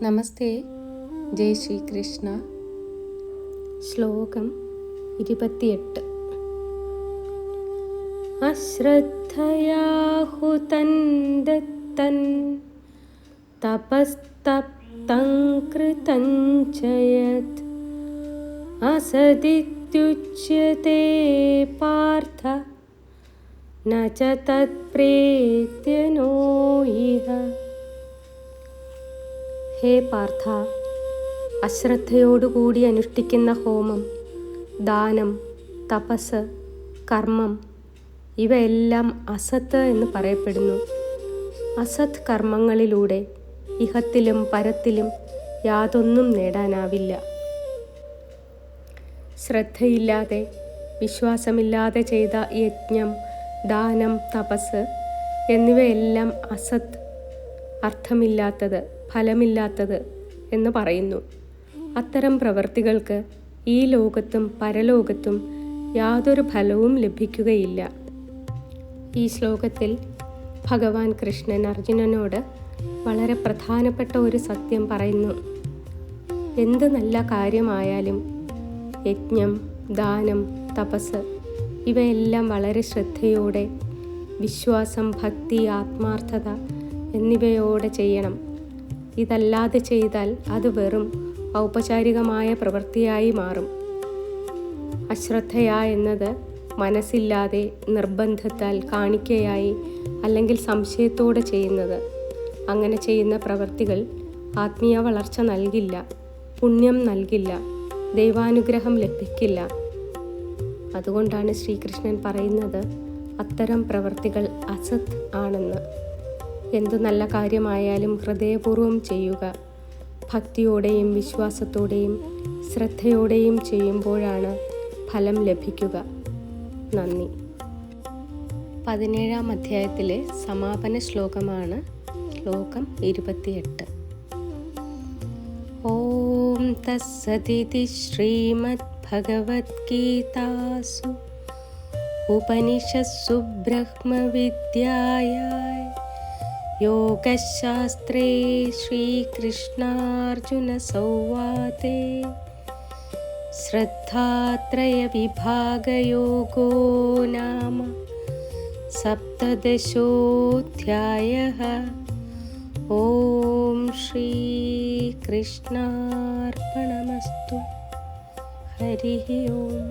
നമസ്തേ. ജയ് ശ്രീകൃഷ്ണ. ശ്ലോകം 28. അശ്രദ്ധയാഹുതൻ ദത്തൻ തപസ്തപ്തം കൃതം ച യത് അസദിത്യുച്യതേ പാർത്ഥ ന ച തത്പ്രേത്യനോ ഇഹ. ഹേ പാർത്ഥ, അശ്രദ്ധയോടുകൂടി അനുഷ്ഠിക്കുന്ന ഹോമം, ദാനം, തപസ്, കർമ്മം ഇവയെല്ലാം അസത്ത് എന്ന് പറയപ്പെടുന്നു. അസത് കർമ്മങ്ങളിലൂടെ ഇഹത്തിലും പരത്തിലും യാതൊന്നും നേടാനാവില്ല. ശ്രദ്ധയില്ലാതെ വിശ്വാസമില്ലാതെ ചെയ്ത യജ്ഞം, ദാനം, തപസ് എന്നിവയെല്ലാം അസത്, അർത്ഥമില്ലാത്തത്, ഫലമില്ലാത്തത് എന്ന് പറയുന്നു. അത്തരം പ്രവൃത്തികൾക്ക് ഈ ലോകത്തും പരലോകത്തും യാതൊരു ഫലവും ലഭിക്കുകയില്ല. ഈ ശ്ലോകത്തിൽ ഭഗവാൻ കൃഷ്ണൻ അർജുനനോട് വളരെ പ്രധാനപ്പെട്ട ഒരു സത്യം പറയുന്നു. എന്ത് നല്ല കാര്യമായാലും യജ്ഞം, ദാനം, തപസ് ഇവയെല്ലാം വളരെ ശ്രദ്ധയോടെ, വിശ്വാസം, ഭക്തി, ആത്മാർത്ഥത എന്നിവയോടെ ചെയ്യണം. ഇതല്ലാതെ ചെയ്താൽ അത് വെറും ഔപചാരികമായ പ്രവൃത്തിയായി മാറും. അശ്രദ്ധയ എന്നത് മനസ്സില്ലാതെ, നിർബന്ധത്താൽ, കാണിക്കയായി അല്ലെങ്കിൽ സംശയത്തോടെ ചെയ്യുന്നത്. അങ്ങനെ ചെയ്യുന്ന പ്രവൃത്തികൾ ആത്മീയ വളർച്ച നൽകില്ല, പുണ്യം നൽകില്ല, ദൈവാനുഗ്രഹം ലഭിക്കില്ല. അതുകൊണ്ടാണ് ശ്രീകൃഷ്ണൻ പറയുന്നത് അത്തരം പ്രവൃത്തികൾ അസത് ആണെന്ന്. എന്തു നല്ല കാര്യമായാലും ഹൃദയപൂർവ്വം ചെയ്യുക. ഭക്തിയോടെയും വിശ്വാസത്തോടെയും ശ്രദ്ധയോടെയും ചെയ്യുമ്പോഴാണ് ഫലം ലഭിക്കുക. നന്ദി. 17-ാം അധ്യായത്തിലെ സമാപന ശ്ലോകമാണ് ശ്ലോകം 28. ഓം തസ്സദിതി ശ്രീമദ് ഭഗവത്ഗീതാസു ഉപനിഷത്സു ബ്രഹ്മവിദ്യായാം യോഗശാസ്ത്രേ ശ്രീകൃഷ്ണാർജുന സംവാദേ ശ്രദ്ധാത്രയവിഭാഗയോഗോ നാമ 17-ോऽധ്യായഃ. ഓം ശ്രീകൃഷ്ണാർപ്പണമസ്തു. ഹരി ഓം.